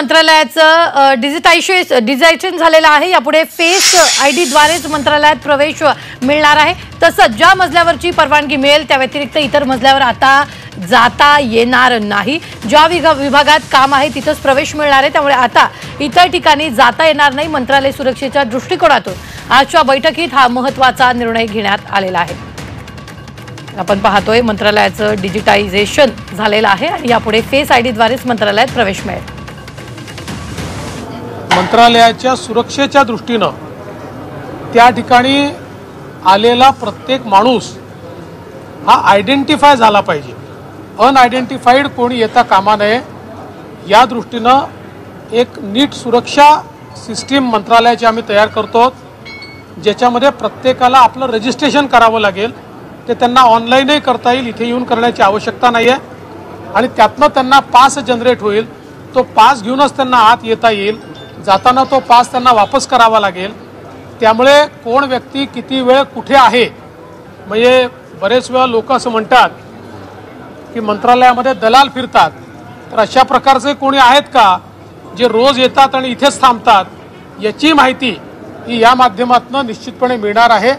मंत्रालयाचं डिजिटायझेशन झालेलं आहे। यापुढे फेस आयडी द्वारेच मंत्रालयात प्रवेश मिळणार आहे। तसंच ज्या मजल्यावरची परवानगी मिळेल त्या व्यतिरिक्त इतर मजल्यावर आता जाता येणार नाही। ज्या विभागात काम आहे तिथेच प्रवेश मिळणार आहे, त्यामुळे आता इतर ठिकाणी जाता येणार नाही। मंत्रालय सुरक्षेच्या दृष्टिकोनातून आजच्या बैठकीत हा महत्त्वाचा निर्णय घेण्यात आलेला आहे। आपण पाहतोय मंत्रालयाचं डिजिटायझेशन झालेलं आहे आणि यापुढे फेस आयडी द्वारेच मंत्रालयात प्रवेश मिळेल। मंत्रालयाच्या सुरक्षेच्या दृष्टीने त्या ठिकाणी आलेला प्रत्येक माणूस हा आयडेंटिफाय झाला पाहिजे। अनआयडेंटिफाईड कोणी येता कामा नये या दृष्टीने एक नीट सुरक्षा सिस्टीम मंत्रालयाची आम्ही तयार करतो, ज्याच्यामध्ये प्रत्येकाला आपलं रजिस्ट्रेशन करावं लागेल। ते त्यांना ऑनलाईनही करता येईल, इथे येऊन करण्याची आवश्यकता नाही आहे आणि त्यातनं त्यांना पास जनरेट होईल। तो पास घेऊनच त्यांना आत येता येईल, जाताना तो पास त्यांना वापस करावा लागेल। त्यामुळे कोण व्यक्ती किती वेळ कुठे आहे, म्हणजे बरेच वेळा लोक असं म्हणतात की मंत्रालयामध्ये दलाल फिरतात, तर अशा प्रकारचे कोणी आहेत का जे रोज येतात आणि इथेच थांबतात, याची माहिती ही या माध्यमातून निश्चितपणे मिळणार आहे।